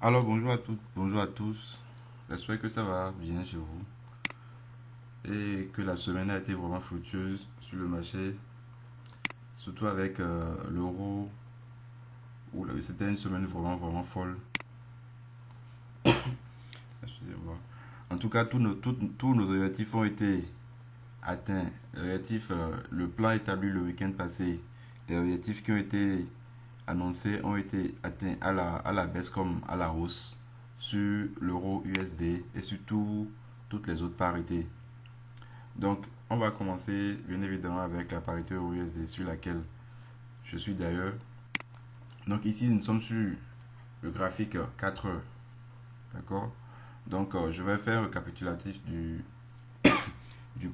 Alors bonjour à toutes, bonjour à tous. J'espère que ça va bien chez vous et que la semaine a été vraiment fructueuse sur le marché, surtout avec l'euro où c'était une semaine vraiment folle. Excusez-moi. En tout cas, tous nos objectifs ont été atteints. Le plan établi le week-end passé, les objectifs qui ont été annoncés ont été atteints à la baisse comme à la hausse sur l'euro USD et sur toutes les autres parités. Donc, on va commencer bien évidemment avec la parité euro-USD sur laquelle je suis d'ailleurs. Donc, ici, nous sommes sur le graphique 4 heures. D'accord. Donc, je vais faire un récapitulatif du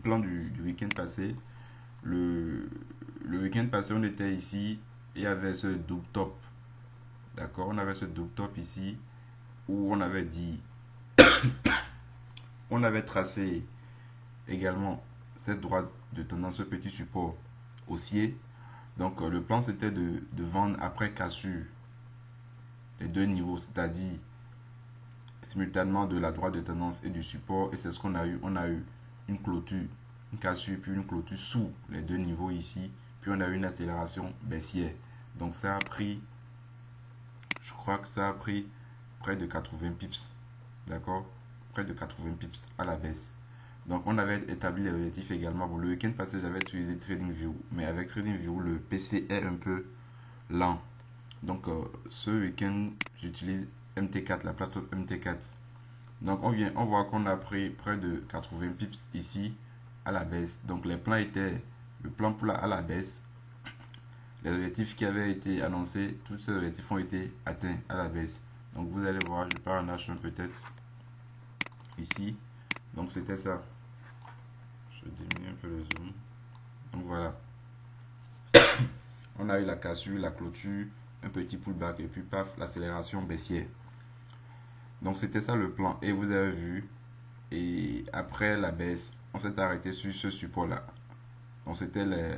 plan du week-end passé. Le week-end passé, on était ici et il y avait ce double top. D'accord. On avait ce double top ici où on avait tracé également cette droite de tendance, ce petit support haussier. Donc le plan c'était de vendre après cassure des deux niveaux, c'est-à-dire simultanément de la droite de tendance et du support. Et c'est ce qu'on a eu. On a eu une clôture, une cassure, puis une clôture sous les deux niveaux ici. Puis on a eu une accélération baissière. Donc ça a pris, je crois que ça a pris près de 80 pips. D'accord. Près de 80 pips à la baisse. Donc on avait établi les objectifs également. Bon, le week-end passé, j'avais utilisé TradingView. Mais avec TradingView, le PC est un peu lent. Donc ce week-end, j'utilise MT4, la plateforme MT4. Donc on voit qu'on a pris près de 80 pips ici à la baisse. Donc le plan à la baisse. Les objectifs qui avaient été annoncés, tous ces objectifs ont été atteints à la baisse. Donc vous allez voir, je pars en H1 peut-être ici. Donc c'était ça. Je diminue un peu le zoom. Donc voilà. On a eu la cassure, la clôture, un petit pullback et puis paf, l'accélération baissière. Donc c'était ça le plan. Et vous avez vu, et après la baisse, on s'est arrêté sur ce support-là. Donc c'était les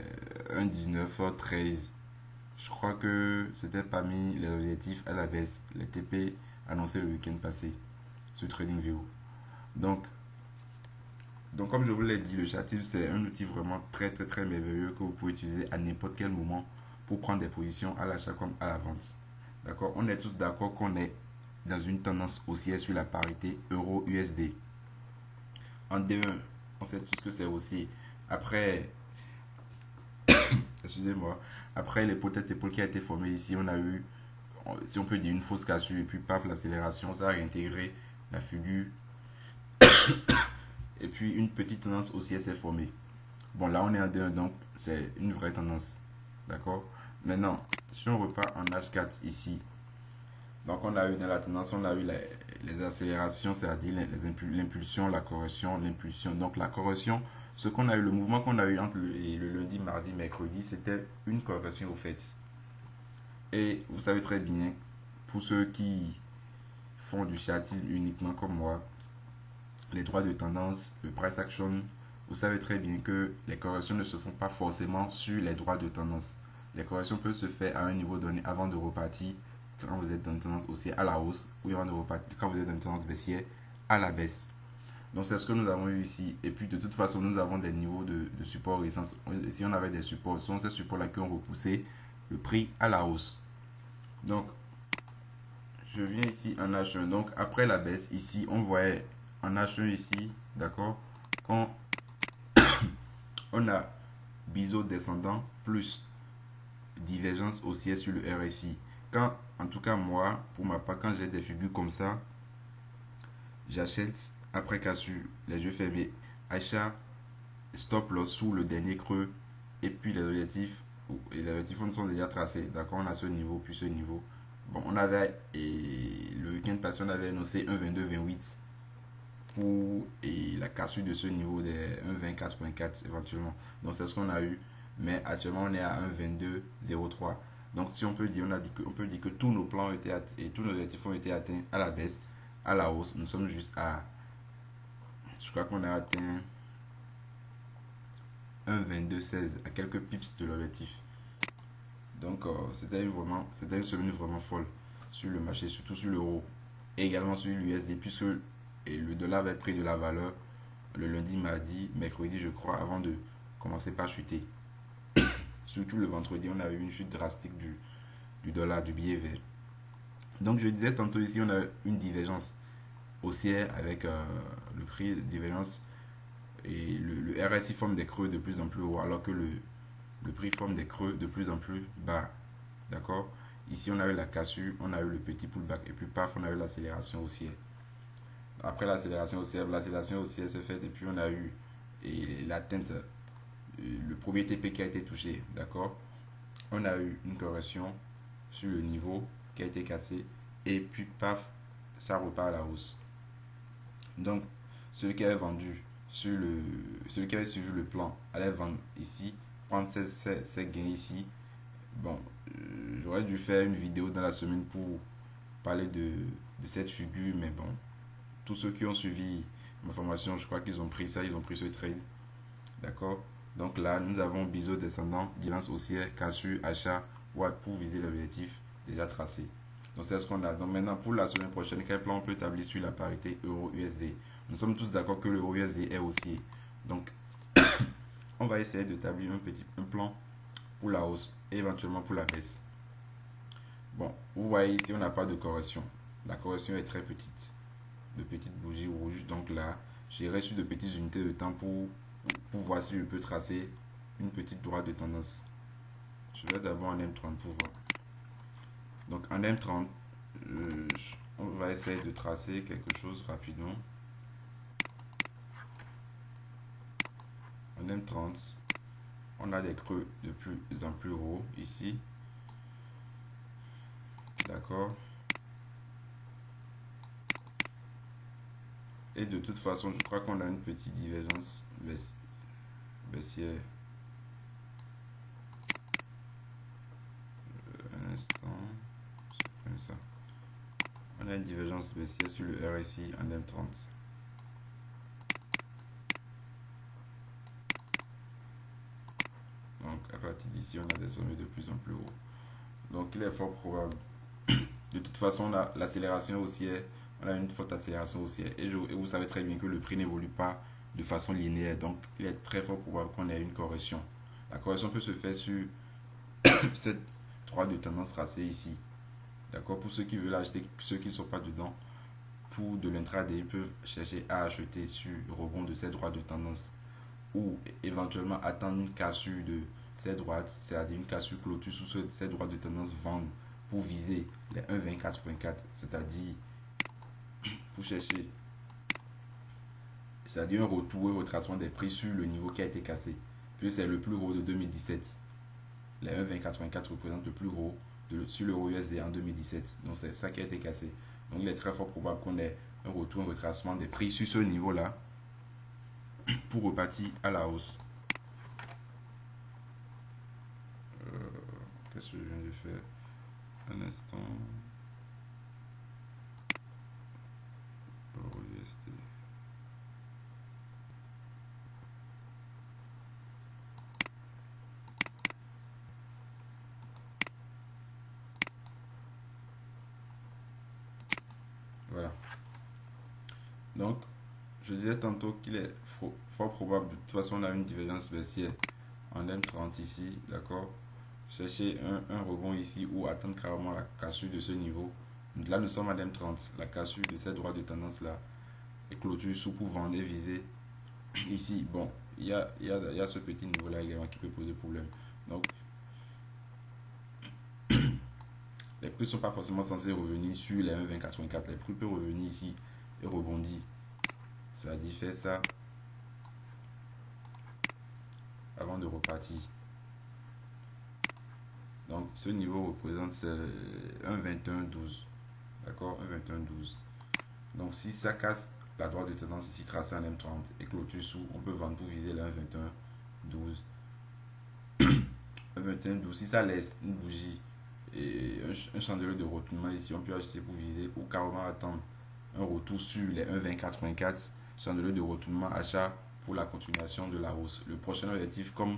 1,1913. Je crois que c'était parmi les objectifs à la baisse, les TP annoncés le week-end passé sur TradingView. Donc, donc comme je vous l'ai dit, le Chatib c'est un outil vraiment très merveilleux que vous pouvez utiliser à n'importe quel moment pour prendre des positions à l'achat comme à la vente. D'accord. On est tous d'accord qu'on est dans une tendance haussière sur la parité euro-USD. En D1, on sait tous que c'est haussier. Après, excusez-moi, après les tête épaule qui a été formée ici, on a eu, si on peut dire, une fausse cassure et puis paf, l'accélération, ça a réintégré la figure et puis une petite tendance haussière s'est formée. Bon, là on est en D1, donc c'est une vraie tendance. D'accord. Maintenant, si on repart en H4 ici, donc on a eu dans la tendance, on a eu les accélérations, c'est-à-dire l'impulsion, la correction, l'impulsion. Donc la correction, ce qu'on a eu, le mouvement qu'on a eu entre le lundi, mardi, mercredi, c'était une correction au fait. Et vous savez très bien, pour ceux qui font du chartisme uniquement comme moi, les droits de tendance, le price action, vous savez très bien que les corrections ne se font pas forcément sur les droits de tendance. Les corrections peuvent se faire à un niveau donné avant de repartir quand vous êtes dans une tendance haussière à la hausse ou avant de repartir quand vous êtes dans une tendance baissière à la baisse. Donc c'est ce que nous avons eu ici. Et puis de toute façon, nous avons des niveaux de support résistance. Si on avait des supports, ce sont ces supports-là qui ont repoussé le prix à la hausse. Donc je viens ici en H1. Donc après la baisse, ici, on voyait en H1 ici, d'accord, quand on a biseau descendant plus divergence haussière sur le RSI. Quand, en tout cas moi, pour ma part, quand j'ai des figures comme ça, j'achète après cassure, les yeux fermés, achat, stop loss sous le dernier creux, et puis les objectifs sont déjà tracés. D'accord, on a ce niveau, puis ce niveau. Bon, le week-end passé, on avait annoncé 1,2228 pour la cassure de ce niveau des 1,2084 éventuellement. Donc c'est ce qu'on a eu. Mais actuellement, on est à 1,2203. Donc si on peut dire, on peut dire que tous nos plans ont été atteints et tous nos objectifs ont été atteints à la baisse, à la hausse. Nous sommes juste à, je crois qu'on a atteint 1,2216 à quelques pips de l'objectif. Donc c'était une semaine vraiment folle sur le marché, surtout sur l'euro. et également sur l'USD, puisque le dollar avait pris de la valeur le lundi, mardi, mercredi, je crois, avant de commencer par chuter. Surtout le vendredi, on a eu une chute drastique du dollar, du billet vert. Donc je disais tantôt ici, on a une divergence haussière avec le prix de divergence et le RSI forme des creux de plus en plus haut alors que le prix forme des creux de plus en plus bas. D'accord. Ici, on a eu la cassure, on a eu le petit pullback et puis paf, on a eu l'accélération haussière. Après l'accélération haussière s'est faite et puis on a eu l'atteinte, le premier TP qui a été touché. D'accord. On a eu une correction sur le niveau qui a été cassé et puis paf, ça repart à la hausse. Donc, celui qui avait vendu celui qui avait suivi le plan allait vendre ici, prendre ses gains ici. Bon, j'aurais dû faire une vidéo dans la semaine pour parler de cette figure, mais bon, tous ceux qui ont suivi ma formation, je crois qu'ils ont pris ça, ils ont pris ce trade. D'accord. Donc là, nous avons biseau descendant, guidance haussière, cassure, achat, watt pour viser l'objectif déjà tracé. Donc c'est ce qu'on a. Donc maintenant, pour la semaine prochaine, quel plan on peut établir sur la parité euro-USD? Nous sommes tous d'accord que l'euro-USD est haussier. Donc, on va essayer d'établir un plan pour la hausse et éventuellement pour la baisse. Bon, vous voyez ici, on n'a pas de correction. La correction est très petite. De petites bougies rouges. Donc là, j'irai sur de petites unités de temps pour voir si je peux tracer une petite droite de tendance. Je vais d'abord en M30 pour voir. Donc en M30, on va essayer de tracer quelque chose rapidement. En M30, on a des creux de plus en plus hauts ici. D'accord. Et de toute façon, je crois qu'on a une petite divergence baissière. Un instant. Comme ça. On a une divergence baissière sur le RSI en M30. Donc à partir d'ici, on a des sommets de plus en plus hauts. Donc il est fort probable. De toute façon, l'accélération haussière, on a une forte accélération haussière. Et vous savez très bien que le prix n'évolue pas de façon linéaire. Donc il est très fort probable qu'on ait une correction. La correction peut se faire sur cette droite de tendance tracée ici. D'accord. Pour ceux qui veulent acheter, ceux qui ne sont pas dedans, pour de l'intraday, ils peuvent chercher à acheter sur le rebond de cette droite de tendance. Ou éventuellement attendre une cassure de cette droite, c'est-à-dire une cassure clôture sous cette droite de tendance vendre pour viser les 1,2084, c'est-à-dire pour chercher, c'est-à-dire un retour et retracement des prix sur le niveau qui a été cassé. Puis c'est le plus haut de 2017. Les 1,2084 représentent le plus haut sur l'euro USD en 2017. Donc c'est ça qui a été cassé. Donc il est très fort probable qu'on ait un retour, un retracement des prix sur ce niveau-là pour repartir à la hausse. Qu'est-ce que je viens de faire? Un instant. Euro USD. Voilà. Donc, je disais tantôt qu'il est fort probable, de toute façon, on a une divergence baissière en M30 ici, d'accord. Chercher un rebond ici ou attendre carrément la cassure de ce niveau. Là, nous sommes à M30, la cassure de cette droite de tendance là et clôture sous pour vendre et viser ici. Bon, il y a ce petit niveau là également qui peut poser problème. Donc, les prix ne sont pas forcément censés revenir sur les 1,2084. Les prix peuvent revenir ici et rebondir. Ça dit faire ça avant de repartir. Donc ce niveau représente 1,2112. D'accord, 1,2112. Donc si ça casse la droite de tendance ici tracée en M30 et clôture sous, on peut vendre pour viser le 1,2112. 1,2112. Si ça laisse une bougie et un chandelier de retournement ici, on peut acheter pour viser ou carrément attendre un retour sur les 1,2084. Chandelier de retournement achat pour la continuation de la hausse. Le prochain objectif, comme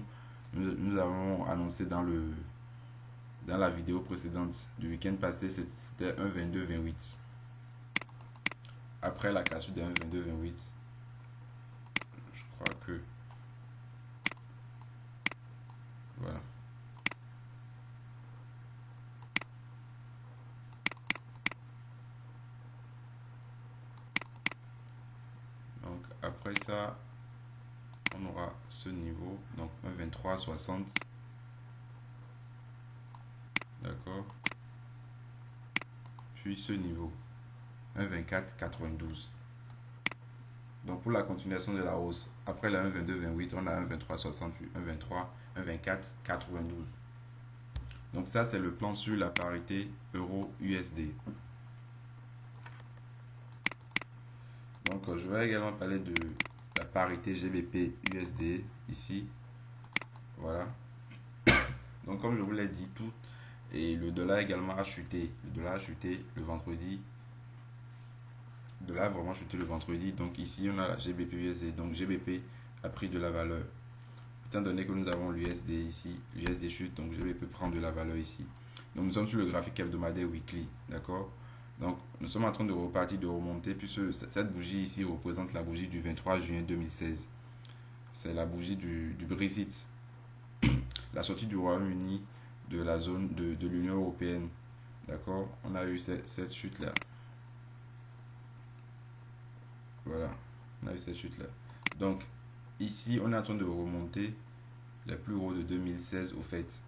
nous avons annoncé dans la vidéo précédente du week-end passé, c'était un 22-28. après la cassure de 1,2228. Je crois que voilà. Donc après ça, on aura ce niveau, donc 1,2360. D'accord. Puis ce niveau, 1,2492. Donc pour la continuation de la hausse, après la 1,2228, on a 1,2360, puis 1,23, 1,2492. Donc ça, c'est le plan sur la parité euro-USD. Donc je vais également parler de la parité GBP-USD ici. Voilà. Donc comme je vous l'ai dit, tout et le dollar également a chuté. Le dollar a chuté le vendredi. Le dollar a vraiment chuté le vendredi. Donc ici, on a la GBP-USD. Donc GBP a pris de la valeur. Étant donné que nous avons l'USD ici, l'USD chute, donc GBP prend de la valeur ici. Donc nous sommes sur le graphique hebdomadaire weekly, d'accord. Donc nous sommes en train de repartir, de remonter, puisque cette bougie ici représente la bougie du 23 juin 2016. C'est la bougie du Brexit, la sortie du Royaume-Uni de la zone de l'Union européenne, d'accord. On a eu cette chute-là. Voilà, on a eu cette chute-là. Donc ici, on est en train de remonter les plus hauts de 2016 au fait.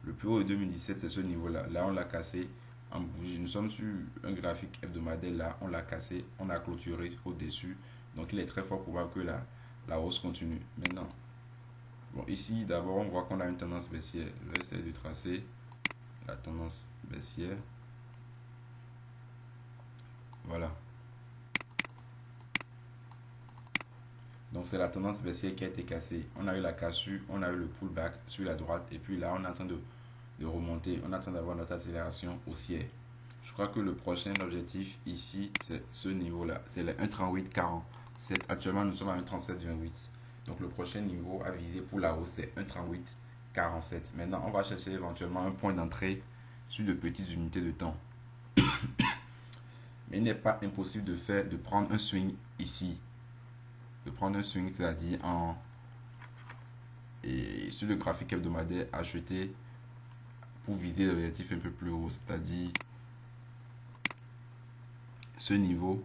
Le plus haut de 2017, c'est ce niveau-là. Là, on l'a cassé en bougie. Nous sommes sur un graphique hebdomadaire. Là, on l'a cassé. On a clôturé au-dessus. Donc, il est très fort probable que la hausse continue. Maintenant, bon, ici, d'abord, on voit qu'on a une tendance baissière. Je vais essayer de tracer la tendance baissière. Voilà. Donc, c'est la tendance baissière qui a été cassée. On a eu la cassure, on a eu le pullback sur la droite. Et puis là, on est en train de remonter. On est en train d'avoir notre accélération haussière. Je crois que le prochain objectif ici, c'est ce niveau-là. C'est le 1,3847. Actuellement, nous sommes à 1,3728. Donc, le prochain niveau à viser pour la hausse, c'est 1,3847. Maintenant, on va chercher éventuellement un point d'entrée sur de petites unités de temps. Mais il n'est pas impossible de prendre un swing ici. De prendre un swing, c'est-à-dire sur le graphique hebdomadaire, acheter pour viser l'objectif un peu plus haut, c'est-à-dire ce niveau,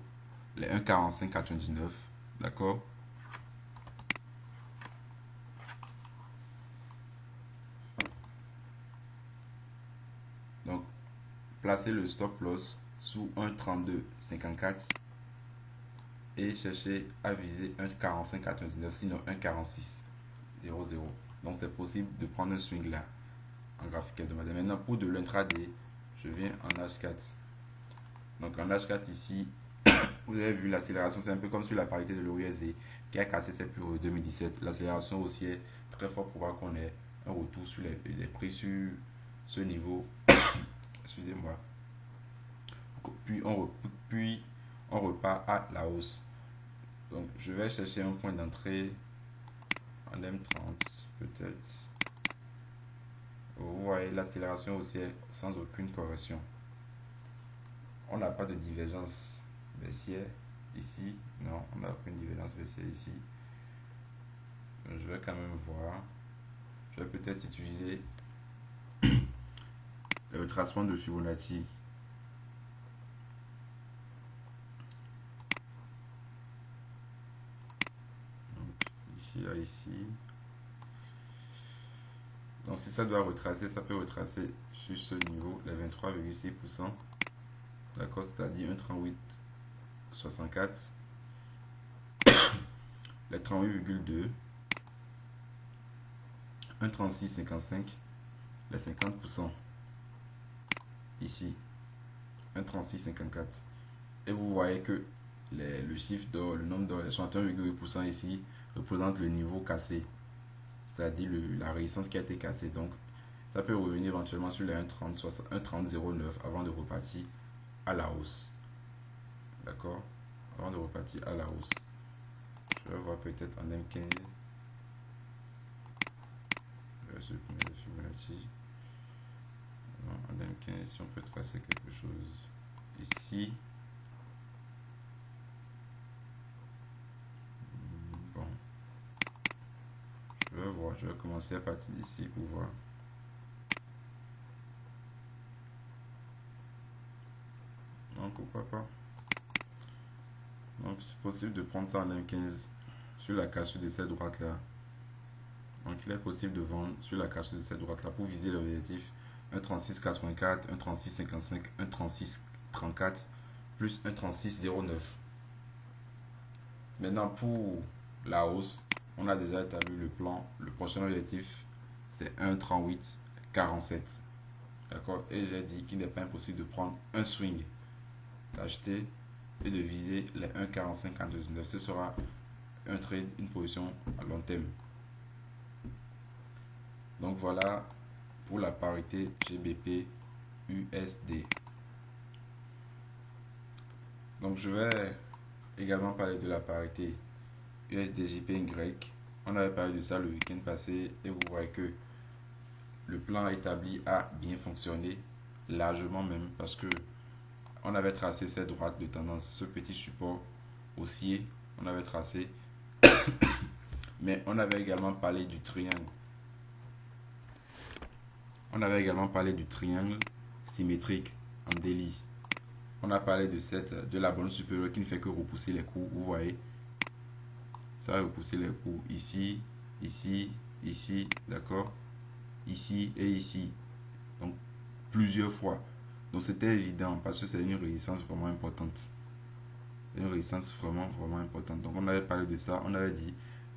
les 1,4599, d'accord. Donc, placer le stop loss sous 1,3254 et chercher à viser 1,4599, sinon 1,4600. Donc, c'est possible de prendre un swing là en graphique hebdomadaire. Maintenant, pour de l'intraday, je viens en H4. Donc, en H4 ici, vous avez vu l'accélération, c'est un peu comme sur la parité de l'OUSD qui a cassé ses plus hauts 2017. L'accélération aussi est très fort probable qu'on ait un retour sur les prix sur ce niveau. Excusez-moi. Puis on repart à la hausse. Donc je vais chercher un point d'entrée en M30 peut-être. Vous voyez l'accélération aussi est sans aucune correction. On n'a pas de divergence baissière ici. Non, on n'a aucune divergence baissière ici. Je vais quand même voir. Je vais peut-être utiliser le retracement de Fibonacci. Donc, ici, là, ici. Donc si ça doit retracer, ça peut retracer sur ce niveau, les 23,6%. D'accord, c'est-à-dire 1,3864. Les 38,2. 1,3655. Les 50%. Ici. 1,3654. Et vous voyez que le chiffre d'or, le nombre d'or, les 61,8% ici représente le niveau cassé. C'est-à-dire la résistance qui a été cassée. Donc, ça peut revenir éventuellement sur les 1,3009 avant de repartir à la hausse. D'accord. Avant de repartir à la hausse. Je vais voir peut-être en M15. Je vais supprimer le Fibonacci. Non, en M15, si on peut tracer quelque chose ici. vais commencer à partir d'ici pour voir. Non, pourquoi pas. Donc c'est possible de prendre ça en M15 sur la cassure de cette droite là. Donc il est possible de vendre sur la cassure de cette droite là pour viser l'objectif 1,3684, 1,3655, 1,3634 plus 1,3609. Maintenant pour la hausse, on a déjà établi le plan. Le prochain objectif c'est 1,3847. D'accord. Et j'ai dit qu'il n'est pas impossible de prendre un swing, d'acheter et de viser les 1,4549. Ce sera un trade, une position à long terme. Donc voilà pour la parité GBP USD. Donc je vais également parler de la parité USD JPY. On avait parlé de ça le week-end passé et vous voyez que le plan établi a bien fonctionné, largement même, parce que on avait tracé cette droite de tendance, ce petit support haussier, on avait tracé, mais on avait également parlé du triangle. On avait également parlé du triangle symétrique en délit. On a parlé de la bande supérieure qui ne fait que repousser les coups, vous voyez. Ça va repousser les coups ici, ici, ici, d'accord, ici et ici. Donc plusieurs fois. Donc c'était évident parce que c'est une résistance vraiment importante. Une résistance vraiment importante. Donc on avait parlé de ça. On avait dit,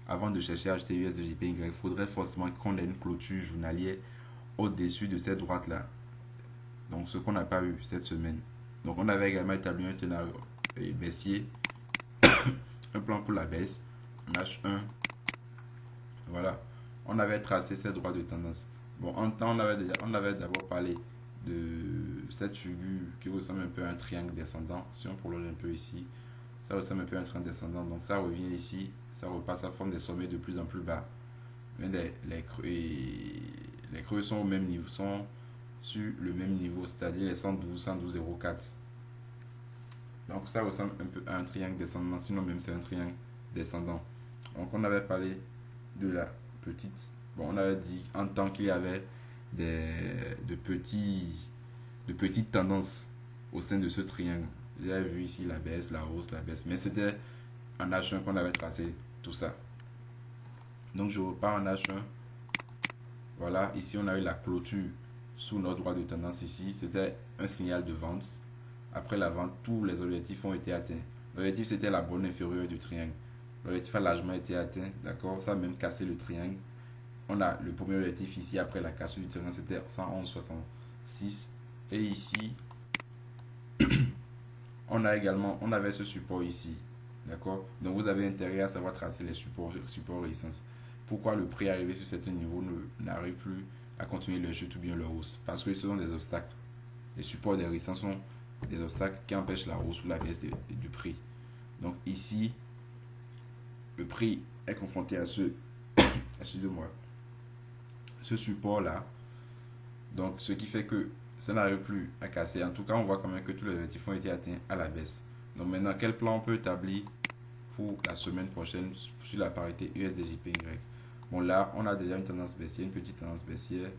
avant de chercher à acheter USDJPY, il faudrait forcément qu'on ait une clôture journalière au-dessus de cette droite-là. Donc ce qu'on n'a pas eu cette semaine. Donc on avait également établi un scénario baissier. Un plan pour la baisse. H1. Voilà. On avait tracé cette droite de tendance. Bon, en temps, on avait d'abord parlé de cette figure qui ressemble un peu à un triangle descendant. Si on prolonge un peu ici, ça ressemble un peu à un triangle descendant. Donc ça revient ici, ça repasse à forme des sommets de plus en plus bas. Mais les creux sont au même niveau, sont sur le même niveau, c'est-à-dire les 112, 112,04. Donc ça ressemble un peu à un triangle descendant, sinon même c'est un triangle descendant. Donc on avait parlé de la petite. Bon, on avait dit en tant qu'il y avait de petites tendances au sein de ce triangle. Vous avez vu ici la baisse, la hausse, la baisse. Mais c'était en H1 qu'on avait tracé tout ça. Donc je repars en H1. Voilà, ici on a eu la clôture sous notre droit de tendance ici. C'était un signal de vente. Après la vente, tous les objectifs ont été atteints. L'objectif c'était la borne inférieure du triangle. L'objectif a largement été atteint, d'accord. Ça a même cassé le triangle. On a le premier objectif ici après la cassure du triangle, c'était 111,66. Et ici, on avait ce support ici, d'accord. Donc vous avez intérêt à savoir tracer les supports résistance. Pourquoi le prix arrivé sur certains niveaux n'arrive plus à continuer leur chute ou bien leur hausse? Parce que ce sont des obstacles. Les supports des résistances sont des obstacles qui empêchent la hausse ou la baisse du prix. Donc ici, le prix est confronté à excusez-moi, ce support là. Donc ce qui fait que ça n'arrive plus à casser. En tout cas, on voit quand même que tous les objectifs ont été atteints à la baisse. Donc maintenant, quel plan on peut établir pour la semaine prochaine sur la parité USDJPY? Bon, là, on a déjà une tendance baissière, une petite tendance baissière.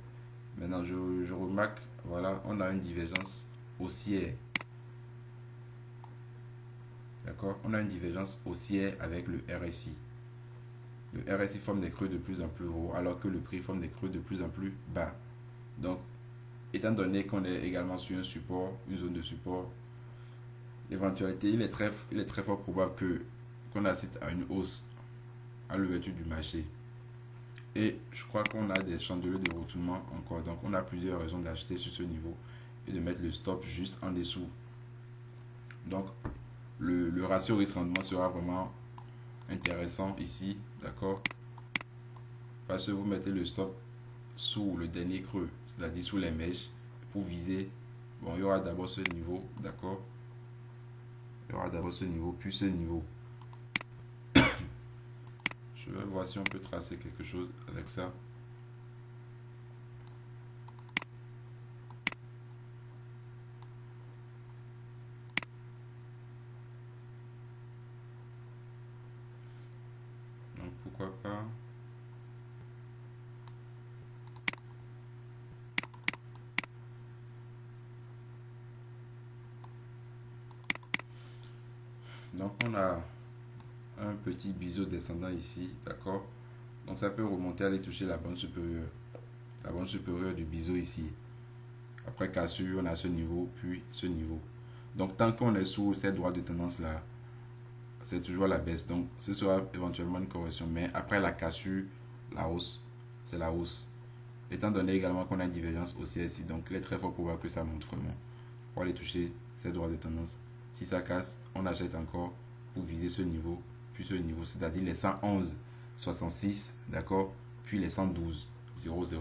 Maintenant, je remarque, voilà, on a une divergence haussière. D'accord? On a une divergence haussière avec le RSI. Le RSI forme des creux de plus en plus hauts, alors que le prix forme des creux de plus en plus bas. Donc, étant donné qu'on est également sur un support, une zone de support, l'éventualité, il est très fort probable qu'on assiste à une hausse à l'ouverture du marché. Et je crois qu'on a des chandeliers de retournement encore. Donc, on a plusieurs raisons d'acheter sur ce niveau et de mettre le stop juste en dessous. Donc, le ratio risque-rendement sera vraiment intéressant ici, d'accord? Parce que vous mettez le stop sous le dernier creux, c'est-à-dire sous les mèches, pour viser. Bon, il y aura d'abord ce niveau, d'accord? Il y aura d'abord ce niveau, puis ce niveau. Je vais voir si on peut tracer quelque chose avec ça. Donc pourquoi pas. Donc on a un petit biseau descendant ici, d'accord. Donc ça peut remonter, aller toucher la bande supérieure. La bande supérieure du biseau ici. Après cassure, on a ce niveau, puis ce niveau. Donc tant qu'on est sous cette droite de tendance là, c'est toujours la baisse. Donc ce sera éventuellement une correction. Mais après la cassure, la hausse, c'est la hausse. Étant donné également qu'on a une divergence haussière ici, donc il est très fort probable que ça monte vraiment. Pour aller toucher cette droite de tendance. Si ça casse, on achète encore pour viser ce niveau, puis ce niveau, c'est-à-dire les 111,66, d'accord, puis les 112,00.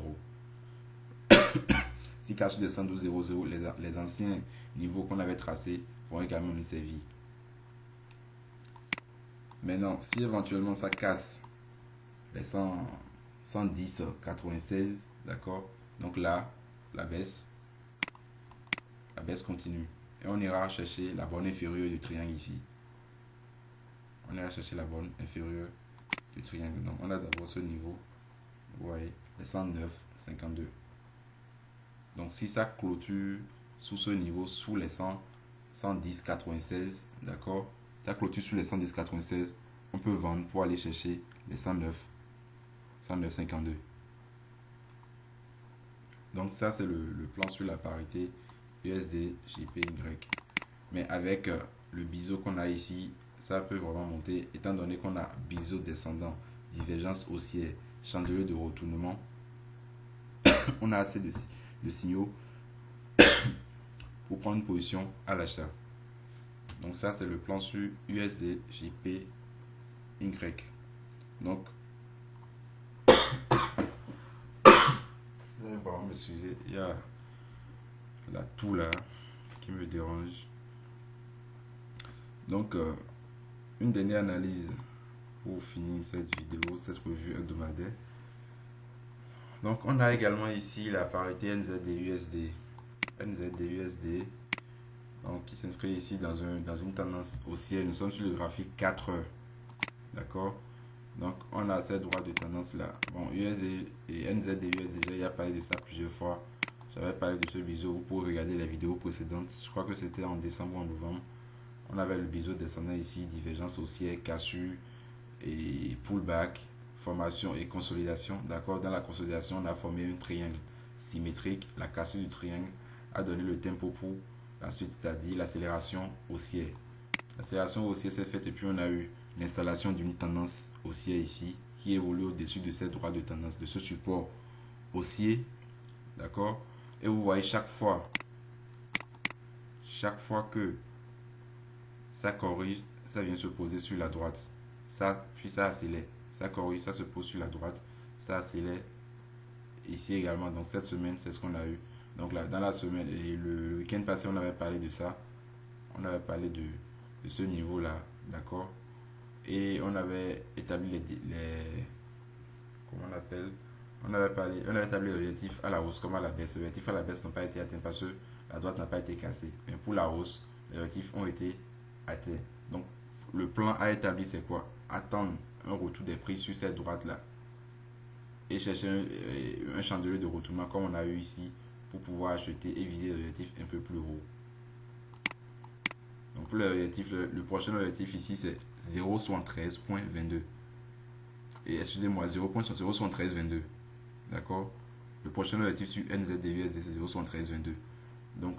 Si casse des 112,00, les anciens niveaux qu'on avait tracés vont également nous servir. Maintenant, si éventuellement ça casse les 110,96, d'accord, donc là, la baisse continue. Et on ira chercher la borne inférieure du triangle ici. On ira chercher la borne inférieure du triangle. Donc on a d'abord ce niveau, vous voyez, les 109,52. Donc si ça clôture sous ce niveau, sous les 110,96, d'accord, ça clôture sous les 110,96, on peut vendre pour aller chercher les 109,52. Donc ça c'est le plan sur la parité USD JPY. Mais avec le biseau qu'on a ici, ça peut vraiment monter, étant donné qu'on a biseau descendant, divergence haussière, chandelier de retournement. On a assez de signaux pour prendre une position à l'achat. Donc ça c'est le plan sur USD JPY. Donc excusez, il y a la toux là qui me dérange. Donc une dernière analyse pour finir cette vidéo, cette revue hebdomadaire. Donc on a également ici la parité NZD-USD. NZD-USD, donc qui s'inscrit ici dans une tendance haussière. Nous sommes sur le graphique 4 heures. D'accord. Donc on a cette droite de tendance là. Bon, USD et NZD-USD, j'ai parlé de ça plusieurs fois. J'avais parlé de ce biseau. Vous pouvez regarder les vidéos précédentes. Je crois que c'était en décembre ou en novembre. On avait le biseau descendant ici, divergence haussière, cassure et pullback, formation et consolidation. D'accord. Dans la consolidation, on a formé un triangle symétrique. La cassure du triangle a donné le tempo pour la suite, c'est-à-dire l'accélération haussière. L'accélération haussière s'est faite et puis on a eu l'installation d'une tendance haussière ici qui évolue au-dessus de cette droite de tendance, de ce support haussier. D'accord. Et vous voyez chaque fois que ça corrige, ça vient se poser sur la droite. Ça, puis ça accélère. Ça corrige, ça se pose sur la droite. Ça accélère ici également. Donc cette semaine, c'est ce qu'on a eu. Donc là, dans la semaine, et le week-end passé, on avait parlé de ça. On avait parlé de ce niveau-là. D'accord. Et on avait établi les comment on appelle, on avait établi l'objectif à la hausse comme à la baisse. Les objectifs à la baisse n'ont pas été atteints parce que la droite n'a pas été cassée. Mais pour la hausse, les objectifs ont été atteints. Donc le plan à établir, c'est quoi? Attendre un retour des prix sur cette droite-là et chercher un chandelier de retournement comme on a eu ici pour pouvoir acheter et viser l'objectif un peu plus haut. Donc pour l'objectif, le prochain objectif ici c'est 0,73.22. Et excusez-moi, 0,7322. D'accord. Le prochain objectif sur NZD-USD c'est 0,7322. Donc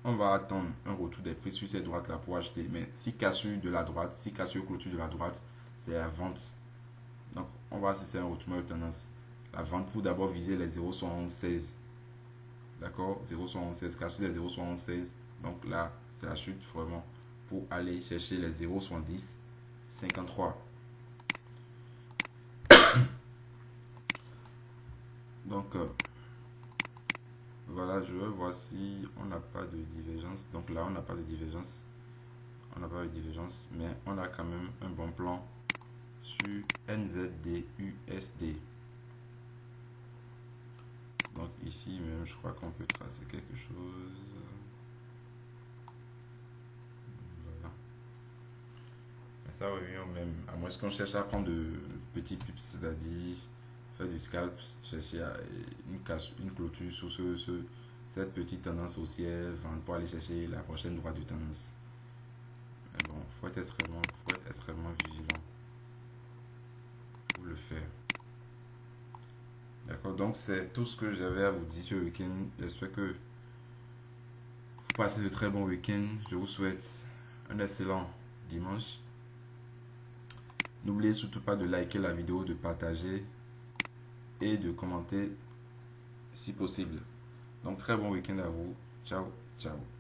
on va attendre un retour des prix sur cette droite là pour acheter. Mais si cassure de la droite, si cassure clôture de la droite, c'est la vente. Donc on va assister à un retournement de tendance. La vente pour d'abord viser les 0,7116. D'accord. 0,7116, cassure des 0,7116. Donc là c'est la chute vraiment pour aller chercher les 0,7053. Donc voilà, je vais voir si on n'a pas de divergence. Donc là on n'a pas de divergence. On n'a pas de divergence, mais on a quand même un bon plan sur NZD-USD. Donc ici même je crois qu'on peut tracer quelque chose. Voilà. Mais ça revient au même. À moins qu'on cherche à prendre de petits pips, c'est-à-dire faire du scalp, chercher une clôture sur cette petite tendance haussière, vendre pour aller chercher la prochaine droite de tendance. faut être extrêmement vigilant pour le faire. D'accord, donc c'est tout ce que j'avais à vous dire ce week-end. J'espère que vous passez de très bons week-ends. Je vous souhaite un excellent dimanche. N'oubliez surtout pas de liker la vidéo, de partager et de commenter si possible. Donc très bon week-end à vous. Ciao, ciao.